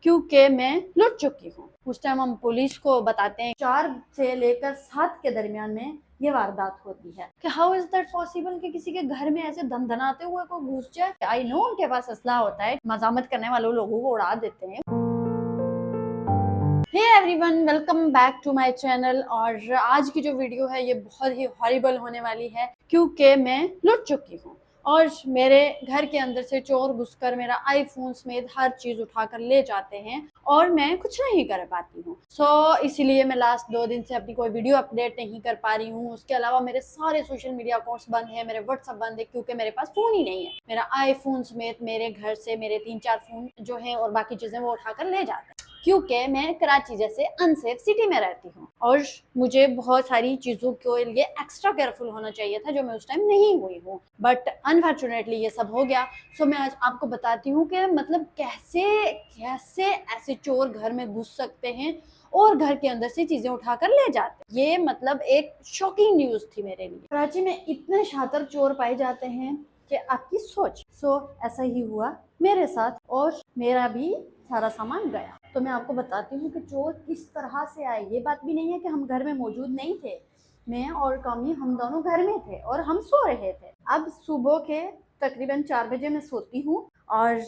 क्योंकि मैं लुट चुकी हूँ। उस टाइम हम पुलिस को बताते हैं 4 से लेकर 7 के दरमियान में ये वारदात होती है कि हाउ इज दैट पॉसिबल कि किसी के घर में ऐसे धनधनाते हुए को घुस जाए। आई नो उनके पास असला होता है, मजामत करने वालों लोगों को उड़ा देते हैं। Hey everyone, welcome back to my channel. और आज की जो वीडियो है ये बहुत ही हॉरिबल होने वाली है क्योंकि मैं लुट चुकी हूँ और मेरे घर के अंदर से चोर घुसकर मेरा आईफोन समेत हर चीज उठाकर ले जाते हैं और मैं कुछ नहीं कर पाती हूँ। इसीलिए मैं लास्ट 2 दिन से अपनी कोई वीडियो अपडेट नहीं कर पा रही हूँ। उसके अलावा मेरे सारे सोशल मीडिया अकाउंट्स बंद है, मेरे व्हाट्सएप बंद है क्योंकि मेरे पास फोन ही नहीं है। मेरा आईफोन समेत मेरे घर से मेरे 3-4 फोन जो है और बाकी चीजें वो उठाकर ले जाते हैं क्योंकि मैं कराची जैसे अनसेफ सिटी में रहती हूँ और मुझे बहुत सारी चीज़ों के लिए एक्स्ट्रा केयरफुल होना चाहिए था जो मैं उस टाइम नहीं हुई हूँ। बट अनफॉर्चुनेटली ये सब हो गया। मैं आज आपको बताती हूँ कि मतलब कैसे कैसे ऐसे चोर घर में घुस सकते हैं और घर के अंदर से चीजें उठाकर ले जाते हैं। ये मतलब एक शॉकिंग न्यूज थी मेरे लिए। कराची में इतने शातिर चोर पाए जाते हैं कि आपकी सोच। ऐसा ही हुआ मेरे साथ और मेरा भी सारा सामान गया। तो मैं आपको बताती हूँ कि चोर किस तरह से आए। ये बात भी नहीं है कि हम घर में मौजूद नहीं थे, मैं और कामी हम दोनों घर में थे और हम सो रहे थे। अब सुबह के तकरीबन 4 बजे मैं सोती हूँ और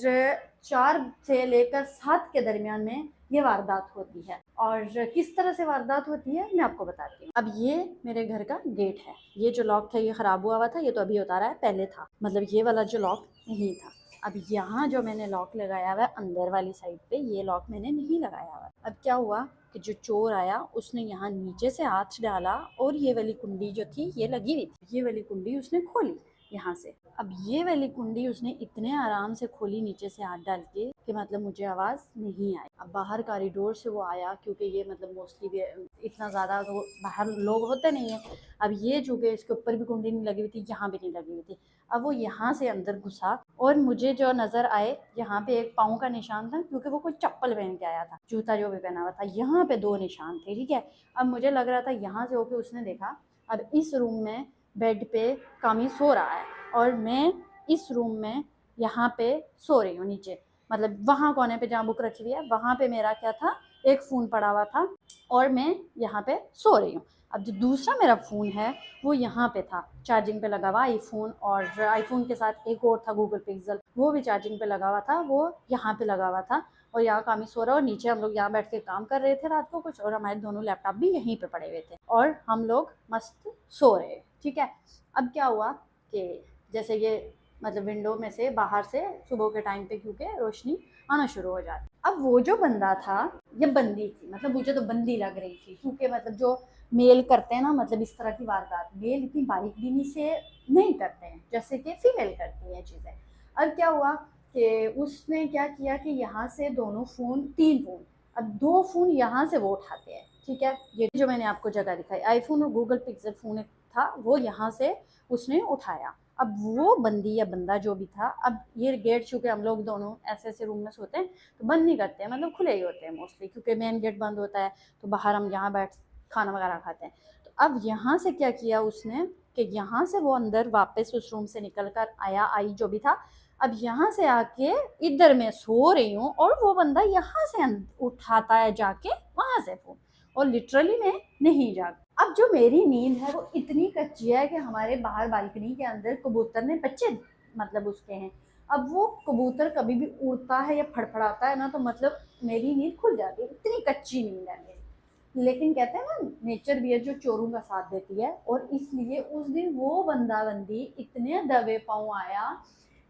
4 से लेकर 7 के दरमियान में ये वारदात होती है। और किस तरह से वारदात होती है मैं आपको बताती हूँ। अब ये मेरे घर का गेट है, ये जो लॉक था ये खराब हुआ था, ये तो अभी उतारा है, पहले था, मतलब ये वाला जो लॉक नहीं था। अब यहाँ जो मैंने लॉक लगाया हुआ है अंदर वाली साइड पे, ये लॉक मैंने नहीं लगाया हुआ। अब क्या हुआ कि जो चोर आया उसने यहाँ नीचे से हाथ डाला और ये वाली कुंडी जो थी ये लगी हुई थी, ये वाली कुंडी उसने खोली यहाँ से। अब ये वाली कुंडी उसने इतने आराम से खोली नीचे से हाथ डाल के कि मतलब मुझे आवाज़ नहीं आई। अब बाहर कॉरिडोर से वो आया क्योंकि ये मतलब मोस्टली इतना ज़्यादा तो बाहर लोग होते नहीं है। अब ये चूँकि इसके ऊपर भी कुंडी नहीं लगी हुई थी, यहाँ भी नहीं लगी हुई थी। अब वो यहाँ से अंदर घुसा और मुझे जो नज़र आए यहाँ पे एक पाँव का निशान था क्योंकि वो कोई चप्पल पहन के आया था, जूता जो भी पहना हुआ था, यहाँ पे 2 निशान थे, ठीक है। अब मुझे लग रहा था यहाँ से होके उसने देखा। अब इस रूम में बेड पे कामी सो रहा है और मैं इस रूम में यहाँ पे सो रही हूँ नीचे, मतलब वहाँ कोने पे जहाँ बुक रखी हुई है वहाँ पे मेरा क्या था, एक फ़ोन पड़ा हुआ था और मैं यहाँ पे सो रही हूँ। अब जो दूसरा मेरा फ़ोन है वो यहाँ पे था, चार्जिंग पे लगा हुआ आईफोन, और आईफोन के साथ एक और था गूगल पिक्सल, वो भी चार्जिंग पे लगा हुआ था, वो यहाँ पे लगा हुआ था। और यहाँ कामी सो रहा और नीचे हम लोग यहाँ बैठ के काम कर रहे थे रात को कुछ, और हमारे दोनों लैपटॉप भी यहीं पे पड़े हुए थे और हम लोग मस्त सो रहे, ठीक है। अब क्या हुआ कि जैसे ये मतलब विंडो में से बाहर से सुबह के टाइम पे क्योंकि रोशनी आना शुरू हो जाती। अब वो जो बंदा था ये बंदी थी, मतलब मुझे तो बंदी लग रही थी क्योंकि मतलब जो मेल करते हैं ना, मतलब इस तरह की वारदात मेल इतनी बारीकबीनी से नहीं करते हैं जैसे कि फीमेल करती हैं चीज़ें। अब क्या हुआ कि उसने क्या किया कि यहाँ से दोनों फ़ोन, 3 फ़ोन, अब 2 फ़ोन यहाँ से वो उठाते हैं, ठीक है। ये जो मैंने आपको जगह दिखाई, आईफोन और गूगल पिक्सल फ़ोन था वो यहाँ से उसने उठाया। अब वो बंदी या बंदा जो भी था, अब ये गेट चूँकि हम लोग दोनों ऐसे ऐसे रूम में सोते हैं तो बंद नहीं करते हैं, मतलब खुले ही होते हैं मोस्टली क्योंकि मेन गेट बंद होता है, तो बाहर हम यहाँ बैठ खाना वगैरह खाते हैं। तो अब यहाँ से क्या किया उसने कि यहाँ से वो अंदर वापस उस रूम से निकल कर आया, आई जो भी था। अब यहाँ से आके इधर मैं सो रही हूँ और वो बंदा यहाँ से उठाता है जाके वहाँ से फ़ोन, और लिटरली मैं नहीं जाग। अब जो मेरी नींद है वो इतनी कच्ची है कि हमारे बाहर बालकनी के अंदर कबूतर ने बच्चे मतलब उसके हैं। अब वो कबूतर कभी भी उड़ता है या फड़फड़ाता है ना तो मतलब मेरी नींद खुल जाती है, इतनी कच्ची नींद है मेरी। लेकिन कहते हैं ना नेचर भी है जो चोरों का साथ देती है, और इसलिए उस दिन वो बंदा बंदी इतने दबे पाँव आया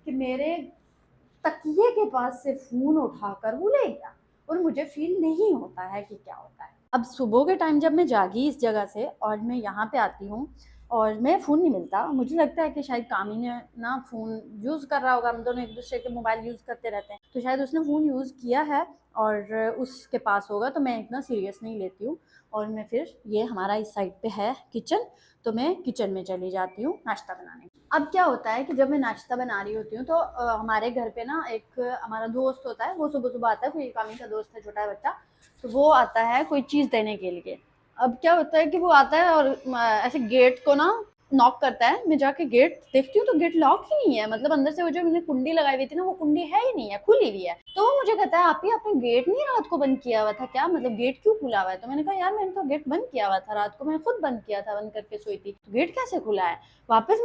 कि मेरे तकिए के पास से फ़ोन उठाकर वो ले गया, और मुझे फील नहीं होता है कि क्या होता है। अब सुबह के टाइम जब मैं जागी इस जगह से और मैं यहाँ पे आती हूँ और मैं फ़ोन नहीं मिलता, मुझे लगता है कि शायद कामी ने ना फ़ोन यूज़ कर रहा होगा, हम दोनों एक दूसरे के मोबाइल यूज़ करते रहते हैं, तो शायद उसने फ़ोन यूज़ किया है और उसके पास होगा, तो मैं इतना सीरियस नहीं लेती हूँ। और मैं फिर ये हमारा इस साइड पे है किचन, तो मैं किचन में चली जाती हूँ नाश्ता बनाने। अब क्या होता है कि जब मैं नाश्ता बना रही होती हूँ तो हमारे घर पे ना एक हमारा दोस्त होता है, वो सुबह-सुबह आता है, कोई कामी का दोस्त है, छोटा बच्चा, तो वो आता है कोई चीज़ देने के लिए। अब क्या होता है कि वो आता है और ऐसे गेट को ना नॉक करता है, मैं जाके गेट देखती हूँ तो गेट लॉक ही नहीं है, मतलब अंदर से वो जो मैंने कुंडी लगाई हुई थी ना वो कुंडी है ही नहीं है, खुली हुई है। तो वो मुझे कहता है आप ही आपने गेट नहीं रात को बंद किया हुआ था क्या, मतलब गेट क्यों खुला हुआ है? तो मैंने कहा यार मैंने तो गेट बंद किया हुआ था, रात को मैंने खुद बंद किया था, बंद करके सोई थी, तो गेट कैसे खुला है? वापस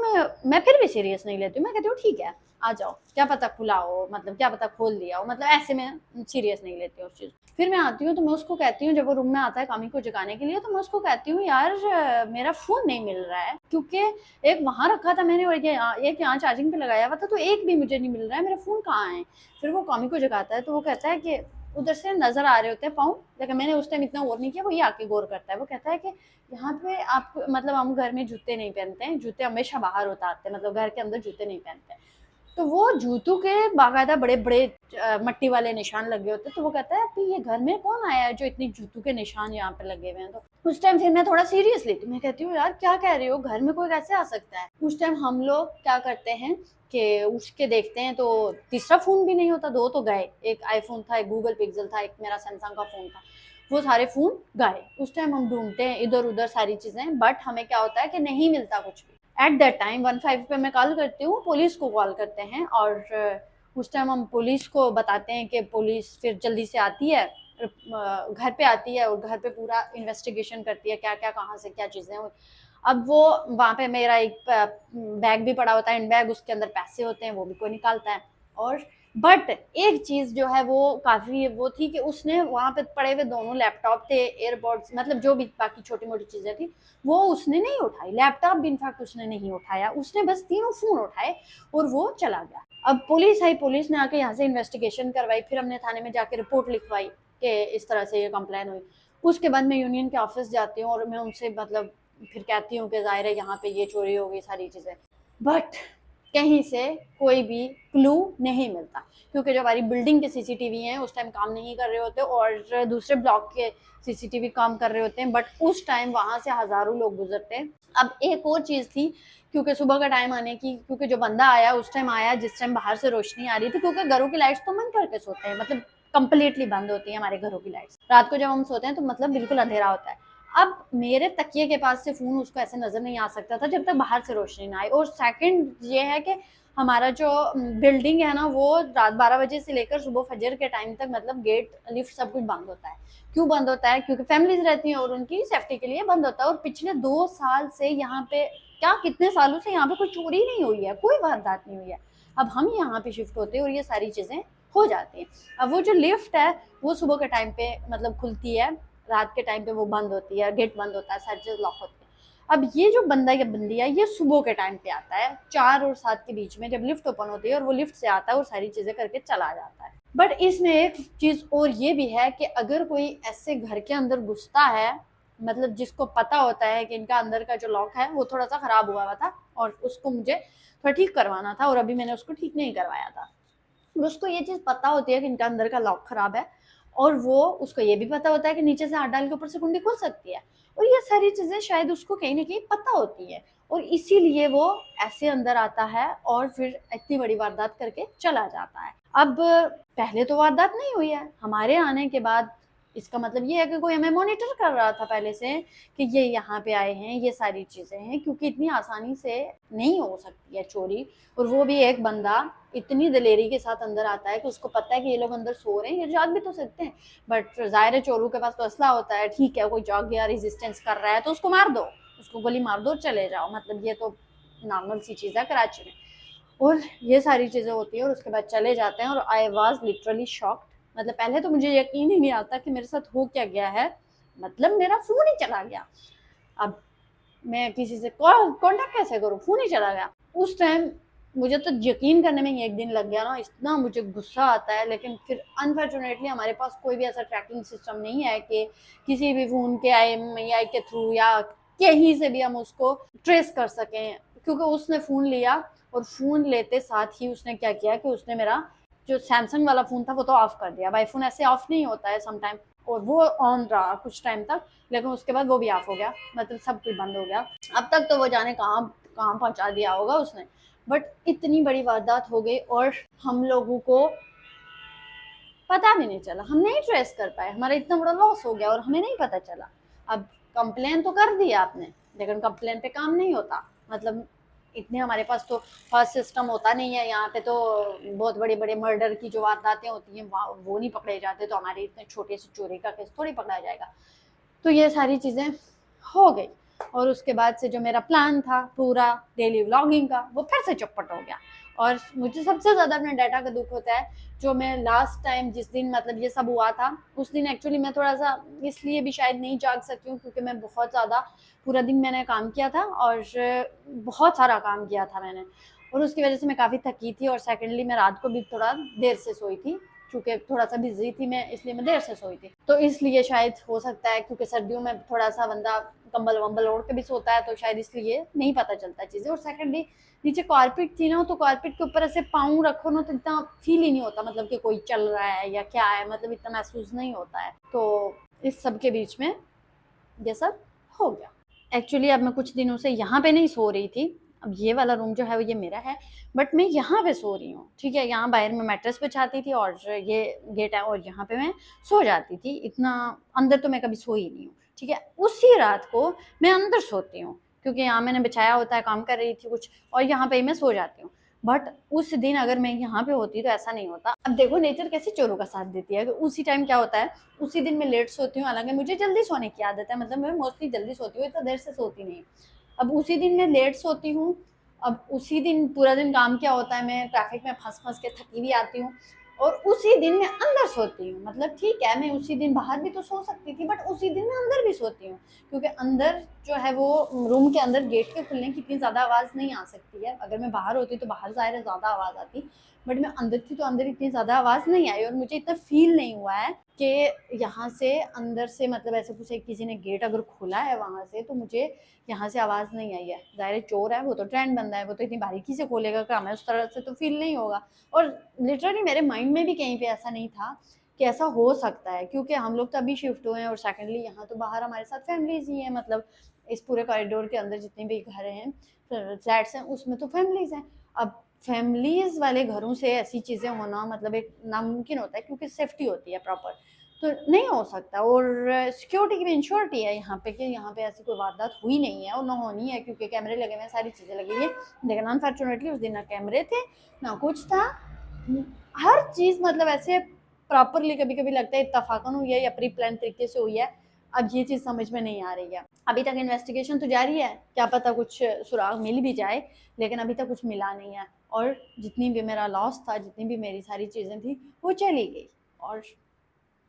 मैं फिर भी सीरियस नहीं लेती हूँ, मैं कहती हूँ ठीक है आ जाओ, क्या पता खुला हो, मतलब क्या पता खोल दिया हो, मतलब ऐसे में सीरियस नहीं लेती हूँ उस चीज। फिर मैं आती हूँ तो मैं उसको कहती हूँ, जब वो रूम में आता है कामी को जगाने के लिए, तो मैं उसको कहती हूँ यार मेरा फोन नहीं मिल रहा है, क्योंकि एक वहां रखा था मैंने और एक यहाँ चार्जिंग पे लगाया हुआ था, तो एक भी मुझे नहीं मिल रहा है, मेरा फोन कहाँ है? फिर वो कामी को जगाता है तो वो कहता है कि उधर से नजर आ रहे होते हैं पाँव, लेकिन मैंने उस टाइम इतना गौर नहीं किया, वो ये आके गौर करता है, वो कहता है कि यहाँ पे आप मतलब हम घर में जूते नहीं पहनते हैं, जूते हमेशा बाहर उतारते हैं, मतलब घर के अंदर जूते नहीं पहनते हैं। तो वो जूतों के बाकायदा बड़े बड़े मट्टी वाले निशान लगे होते, तो वो कहता है अभी ये घर में कौन आया है जो इतनी जूतों के निशान यहाँ पे लगे हुए हैं? तो उस टाइम फिर मैं थोड़ा सीरियस लेती हूँ, मैं कहती हूँ यार क्या कह रही हो, घर में कोई कैसे आ सकता है? उस टाइम हम लोग क्या करते हैं कि उठ के देखते हैं तो तीसरा फोन भी नहीं होता, दो तो गए, एक आईफोन था, एक गूगल पिक्सल था, एक मेरा सैमसंग का फोन था, वो सारे फोन गाए। उस टाइम हम ढूंढते हैं इधर उधर सारी चीजें, बट हमें क्या होता है कि नहीं मिलता कुछ भी। एट दैट टाइम 15 पे मैं कॉल करती हूँ, पुलिस को कॉल करते हैं, और उस टाइम हम पुलिस को बताते हैं कि पुलिस फिर जल्दी से आती है, घर पे आती है और घर पे पूरा इन्वेस्टिगेशन करती है, क्या क्या कहाँ से क्या चीज़ें हुई। अब वो वहाँ पे मेरा एक बैग भी पड़ा होता है, इन बैग, उसके अंदर पैसे होते हैं, वो भी कोई निकालता है। और बट एक चीज जो है वो काफी वो थी कि उसने वहां पे पड़े हुए दोनों लैपटॉप थे, एयरबड्स, मतलब जो भी बाकी छोटी मोटी चीजें थी वो उसने नहीं उठाई, लैपटॉप भी इनफैक्ट उसने नहीं उठाया, उसने बस तीनों फोन उठाए और वो चला गया। अब पुलिस आई, पुलिस ने आके यहाँ से इन्वेस्टिगेशन करवाई, फिर हमने थाने में जाके रिपोर्ट लिखवाई कि इस तरह से ये कंप्लेन हुई। उसके बाद मैं यूनियन के ऑफिस जाती हूँ और मैं उनसे मतलब फिर कहती हूँ कि जाहिर है यहाँ पे ये चोरी हो गई, सारी चीजें, बट कहीं से कोई भी क्लू नहीं मिलता, क्योंकि जो हमारी बिल्डिंग के सीसीटीवी हैं उस टाइम काम नहीं कर रहे होते और दूसरे ब्लॉक के सीसीटीवी काम कर रहे होते हैं, बट उस टाइम वहां से हजारों लोग गुजरते हैं। अब एक और चीज थी, क्योंकि सुबह का टाइम आने की, क्योंकि जो बंदा आया उस टाइम आया जिस टाइम बाहर से रोशनी आ रही थी, क्योंकि घरों की लाइट्स तो बंद करके सोते हैं, मतलब कंप्लीटली बंद होती है हमारे घरों की लाइट्स, रात को जब हम सोते हैं तो मतलब बिल्कुल अंधेरा होता है। अब मेरे तकिए के पास से फोन उसको ऐसे नजर नहीं आ सकता था जब तक बाहर से रोशनी ना आई। और सेकंड ये है कि हमारा जो बिल्डिंग है ना वो रात 12 बजे से लेकर सुबह फजर के टाइम तक मतलब गेट लिफ्ट सब कुछ बंद होता है। क्यों बंद होता है? क्योंकि फैमिलीज रहती हैं और उनकी सेफ्टी के लिए बंद होता है। और पिछले 2 साल से यहाँ पे, क्या कितने सालों से यहाँ पे कोई चोरी नहीं हुई है, कोई वारदात नहीं हुई है। अब हम यहाँ पे शिफ्ट होते हैं और ये सारी चीजें हो जाती हैं। अब वो जो लिफ्ट है वो सुबह के टाइम पे मतलब खुलती है, रात के टाइम पे वो बंद होती है, गेट बंद होता है, सारी चीज लॉक होती है। अब ये जो बंदा या बंदी है ये सुबह के टाइम पे आता है 4 और 7 के बीच में, जब लिफ्ट ओपन होती है, और वो लिफ्ट से आता है और सारी चीजें करके चला जाता है। बट इसमें एक चीज और ये भी है कि अगर कोई ऐसे घर के अंदर घुसता है, मतलब जिसको पता होता है कि इनका अंदर का जो लॉक है वो थोड़ा सा खराब हुआ था और उसको मुझे थोड़ा ठीक करवाना था, और अभी मैंने उसको ठीक नहीं करवाया था। उसको ये चीज पता होती है कि इनका अंदर का लॉक खराब है, और वो उसको ये भी पता होता है कि नीचे से हाथ डाल के ऊपर से कुंडी खुल सकती है, और ये सारी चीजें शायद उसको कहीं ना कहीं पता होती है, और इसीलिए वो ऐसे अंदर आता है और फिर इतनी बड़ी वारदात करके चला जाता है। अब पहले तो वारदात नहीं हुई है, हमारे आने के बाद इसका मतलब ये है कि कोई हमें मॉनिटर कर रहा था पहले से कि ये यहाँ पे आए हैं, ये सारी चीजें हैं, क्योंकि इतनी आसानी से नहीं हो सकती है चोरी। और वो भी एक बंदा इतनी दलेरी के साथ अंदर आता है कि उसको पता है कि ये लोग अंदर सो रहे हैं, ये जाग भी तो सकते हैं, बट जाहिर है चोरों के पास तो असला होता है, ठीक है कोई जाग गया रेजिस्टेंस कर रहा है तो उसको मार दो, उसको गोली मार दो, चले जाओ, मतलब ये तो नॉर्मल सी चीज़ है कराची में। और ये सारी चीज़ें होती है और उसके बाद चले जाते हैं, और आई वॉज लिटरली शॉक्ड। मतलब पहले तो मुझे यकीन ही नहीं आता कि मेरे साथ हो क्या गया है, मतलब मेरा फोन ही चला गया। अब मैं किसी से कांटेक्ट कैसे करूँ, फोन ही चला गया। उस टाइम मुझे तो यकीन करने में ही एक दिन लग गया ना, इतना मुझे गुस्सा आता है। लेकिन फिर अनफॉर्चुनेटली हमारे पास कोई भी ऐसा ट्रैकिंग सिस्टम नहीं है कि किसी भी फोन के IMEI के थ्रू या कहीं से भी हम उसको ट्रेस कर सकें, क्योंकि उसने फ़ोन लिया और फ़ोन लेते साथ ही उसने क्या किया कि उसने मेरा जो सैमसंग वाला फ़ोन था वो तो ऑफ कर दिया। आईफोन ऐसे ऑफ नहीं होता है समटाइम, और वो ऑन रहा कुछ टाइम तक, लेकिन उसके बाद वो भी ऑफ हो गया, मतलब सब कुछ बंद हो गया। अब तक तो वो जाने कहाँ कहाँ पहुंचा दिया होगा उसने। बट इतनी बड़ी वारदात हो गई और हम लोगों को पता भी नहीं चला, हम नहीं ट्रेस कर पाए, हमारा इतना बड़ा लॉस हो गया और हमें नहीं पता चला। अब कंप्लेन तो कर दिया आपने, लेकिन कंप्लेन पे काम नहीं होता, मतलब इतने हमारे पास तो फर्स्ट सिस्टम होता नहीं है यहाँ पे, तो बहुत बड़े बड़े मर्डर की जो वारदातें होती हैं वो नहीं पकड़े जाते, तो हमारे इतने छोटे से चोरी का केस थोड़ी पकड़ा जाएगा। तो ये सारी चीज़ें हो गई, और उसके बाद से जो मेरा प्लान था पूरा डेली व्लॉगिंग का, वो फिर से चौपट हो गया। और मुझे सबसे ज़्यादा अपने डाटा का दुख होता है, जो मैं लास्ट टाइम जिस दिन मतलब ये सब हुआ था, उस दिन एक्चुअली मैं थोड़ा सा इसलिए भी शायद नहीं जाग सकी हूँ, क्योंकि मैं बहुत ज़्यादा पूरा दिन मैंने काम किया था, और बहुत सारा काम किया था मैंने, और उसकी वजह से मैं काफ़ी थकी थी। और सेकेंडली मैं रात को भी थोड़ा देर से सोई थी, क्योंकि थोड़ा सा बिजी थी मैं, इसलिए मैं देर से सोई थी। तो इसलिए शायद हो सकता है, क्योंकि सर्दियों में थोड़ा सा बंदा कंबल वंबल ओढ़ के भी सोता है, तो शायद इसलिए नहीं पता चलता चीज़ें। और सेकेंडली नीचे कारपेट थी ना, तो कारपेट के ऊपर ऐसे पाँव रखो ना, तो इतना फील ही नहीं होता, मतलब कि कोई चल रहा है या क्या है, मतलब इतना महसूस नहीं होता है। तो इस सब के बीच में ये सब हो गया। एक्चुअली अब मैं कुछ दिनों से यहाँ पे नहीं सो रही थी। अब ये वाला रूम जो है वो ये मेरा है, बट मैं यहाँ पे सो रही हूँ, ठीक है। यहाँ बाहर मैं मैट्रेस बिछाती थी, और ये गेट है, और यहाँ पे मैं सो जाती थी। इतना अंदर तो मैं कभी सोई नहीं हूँ, ठीक है। उसी रात को मैं अंदर सोती हूँ, क्योंकि यहाँ मैंने बिछाया होता है, काम कर रही थी कुछ, और यहाँ पे ही मैं सो जाती हूँ। बट उस दिन अगर मैं यहाँ पे होती तो ऐसा नहीं होता। अब देखो नेचर कैसे चोरों का साथ देती है। उसी टाइम क्या होता है, उसी दिन मैं लेट सोती हूँ, हालांकि मुझे जल्दी सोने की आदत है, मतलब मैं मोस्टली जल्दी सोती हूँ, इतना देर से सोती नहीं। अब उसी दिन मैं लेट सोती हूँ। अब उसी दिन पूरा दिन काम क्या होता है, मैं ट्रैफिक में फंस फंस के थकी भी आती हूँ, और उसी दिन मैं अंदर सोती हूँ। मतलब ठीक है, मैं उसी दिन बाहर भी तो सो सकती थी, बट उसी दिन मैं अंदर भी सोती हूँ, क्योंकि अंदर जो है वो रूम के अंदर गेट के खुलने की इतनी ज़्यादा आवाज़ नहीं आ सकती है। अगर मैं बाहर होती तो बाहर ज़ाहिर है ज़्यादा आवाज़ आती, बट मैं अंदर थी तो अंदर इतनी ज़्यादा आवाज़ नहीं आई, और मुझे इतना फील नहीं हुआ है कि यहाँ से अंदर से मतलब ऐसे कुछ किसी ने गेट अगर खोला है वहाँ से, तो मुझे यहाँ से आवाज़ नहीं आई है। ज़ाहिर चोर है, वो तो ट्रेंड बंदा है, वो तो इतनी बारीकी से खोलेगा काम है, उस तरह से तो फील नहीं होगा। और लिटरली मेरे माइंड में भी कहीं पे ऐसा नहीं था कि ऐसा हो सकता है, क्योंकि हम लोग तो अभी शिफ्ट हुए हैं, और सेकेंडली यहाँ तो बाहर हमारे साथ फैमिलीज ही हैं। मतलब इस पूरे कॉरिडोर के अंदर जितने भी घर हैं, फ्लैट्स हैं, उसमें तो फैमिलीज हैं। अब फैमिलीज वाले घरों से ऐसी चीज़ें होना मतलब एक नामुमकिन होता है, क्योंकि सेफ्टी होती है प्रॉपर, तो नहीं हो सकता। और सिक्योरिटी की भी इंश्योरिटी है यहाँ पे कि यहाँ पे ऐसी कोई वारदात हुई नहीं है, और ना होनी है, क्योंकि कैमरे लगे हुए हैं, सारी चीज़ें लगी हुई है। लेकिन अनफॉर्चुनेटली उस दिन ना कैमरे थे ना कुछ था, हर चीज़ मतलब ऐसे प्रॉपरली कभी कभी लगता है इत्तफाकन हुई है या प्री प्लान तरीके से हुई है। अब ये चीज़ समझ में नहीं आ रही है। अभी तक इन्वेस्टिगेशन तो जारी है, क्या पता कुछ सुराग मिल भी जाए, लेकिन अभी तक कुछ मिला नहीं है। और जितनी भी मेरा लॉस था, जितनी भी मेरी सारी चीज़ें थी, वो चली गई, और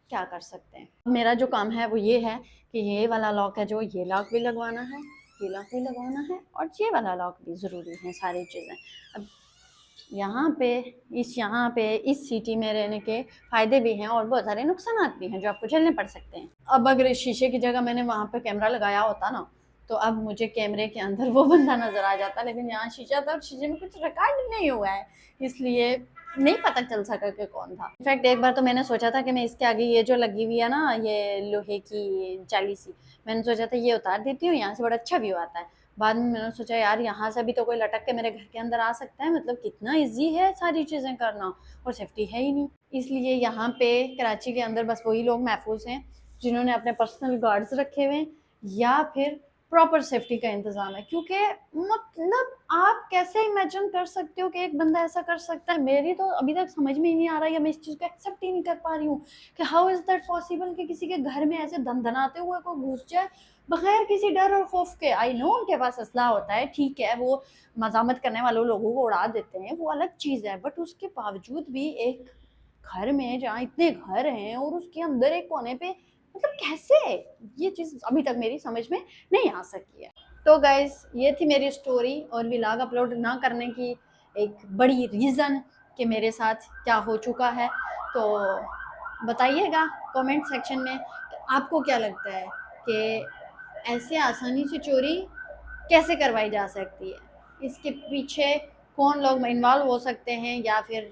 क्या कर सकते हैं। मेरा जो काम है वो ये है कि ये वाला लॉक है जो, ये लॉक भी लगवाना है, ये लॉक भी लगवाना है, और ये वाला लॉक भी ज़रूरी है, सारी चीज़ें। अब यहाँ पे इस सिटी में रहने के फ़ायदे भी हैं, और बहुत सारे नुकसान भी हैं जो आपको झेलने पड़ सकते हैं। अब अगर इस शीशे की जगह मैंने वहाँ पे कैमरा लगाया होता ना, तो अब मुझे कैमरे के अंदर वो बंदा नज़र आ जाता, लेकिन यहाँ शीशा था और शीशे में कुछ रिकॉर्ड नहीं हुआ है, इसलिए नहीं पता चल सका कि कौन था। इनफैक्ट एक बार तो मैंने सोचा था कि मैं इसके आगे ये जो लगी हुई है ना, ये लोहे की जाली सी, मैंने सोचा था ये उतार देती हूँ, यहाँ से बड़ा अच्छा व्यू आता है। बाद में मैंने सोचा यार यहाँ से भी तो कोई लटक के मेरे घर के अंदर आ सकता है, मतलब कितना इजी है सारी चीज़ें करना, और सेफ्टी है ही नहीं। इसलिए यहाँ पे कराची के अंदर बस वही लोग महफूज हैं जिन्होंने अपने पर्सनल गार्ड्स रखे हुए हैं, या फिर प्रॉपर सेफ्टी का इंतजाम है। क्योंकि मतलब आप कैसे इमेजिन कर सकते हो कि एक बंदा ऐसा कर सकता है। मेरी तो अभी तक समझ में ही नहीं आ रहा, या मैं इस चीज़ को एक्सेप्ट ही नहीं कर पा रही हूँ कि हाउ इज़ दैट पॉसिबल कि किसी के घर में ऐसे धनधनाते हुए कोई घुस जाए बगैर किसी डर और खौफ के। आई नो उनके पास असला होता है, ठीक है, वो मजामत करने वालों लोगों को उड़ा देते हैं, वो अलग चीज़ है, बट उसके बावजूद भी एक घर में जहाँ इतने घर हैं और उसके अंदर एक कोने पे, मतलब कैसे, ये चीज़ अभी तक मेरी समझ में नहीं आ सकी है। तो गाइज ये थी मेरी स्टोरी, और व्लॉग अपलोड ना करने की एक बड़ी रीज़न कि मेरे साथ क्या हो चुका है। तो बताइएगा कमेंट सेक्शन में कि आपको क्या लगता है कि ऐसे आसानी से चोरी कैसे करवाई जा सकती है, इसके पीछे कौन लोग इन्वॉल्व हो सकते हैं, या फिर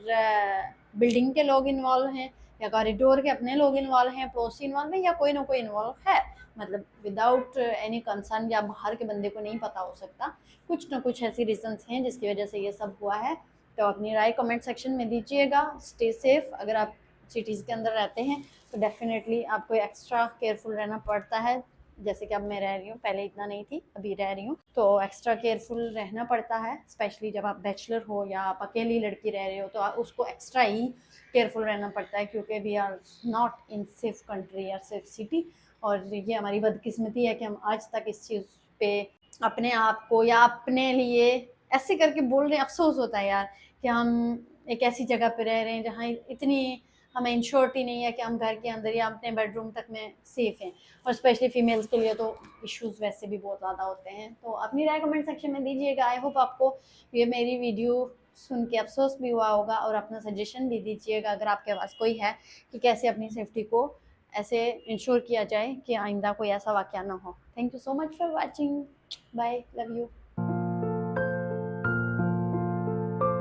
बिल्डिंग के लोग इन्वॉल्व हैं, या कॉरिडोर के अपने लोग इन्वॉल्व हैं, पड़ोसी इन्वॉल्व हैं, या कोई ना कोई इन्वॉल्व है। मतलब विदाउट एनी कंसर्न, या बाहर के बंदे को नहीं पता हो सकता, कुछ ना कुछ ऐसी रीजंस हैं जिसकी वजह से ये सब हुआ है। तो अपनी राय कमेंट सेक्शन में दीजिएगा। Stay safe. अगर आप सिटीज़ के अंदर रहते हैं तो डेफिनेटली आपको एक्स्ट्रा केयरफुल रहना पड़ता है, जैसे कि अब मैं रह रही हूँ, पहले इतना नहीं थी, अभी रह रही हूँ, तो एक्स्ट्रा केयरफुल रहना पड़ता है, स्पेशली जब आप बैचलर हो या आप अकेली लड़की रह रहे हो तो उसको एक्स्ट्रा ही केयरफुल रहना पड़ता है, क्योंकि we are not in safe country या सेफ सिटी। और ये हमारी बदकिस्मती है कि हम आज तक इस चीज़ पे अपने आप को या अपने लिए ऐसे करके बोल रहे हैं। अफसोस होता है यार कि हम एक ऐसी जगह पे रह रहे हैं जहाँ इतनी हमें इंश्योरिटी नहीं है कि हम घर के अंदर या अपने बेडरूम तक में सेफ हैं। और स्पेशली फीमेल्स के लिए तो इश्यूज वैसे भी बहुत ज़्यादा होते हैं। तो अपनी राय कमेंट सेक्शन में दीजिएगा। आई होप आपको ये मेरी वीडियो सुन के अफसोस भी हुआ होगा, और अपना सजेशन भी दीजिएगा अगर आपके पास कोई है कि कैसे अपनी सेफ्टी को ऐसे इंश्योर किया जाए कि आइंदा कोई ऐसा वाक़या ना हो। Thank you so much for watching. Bye, love you.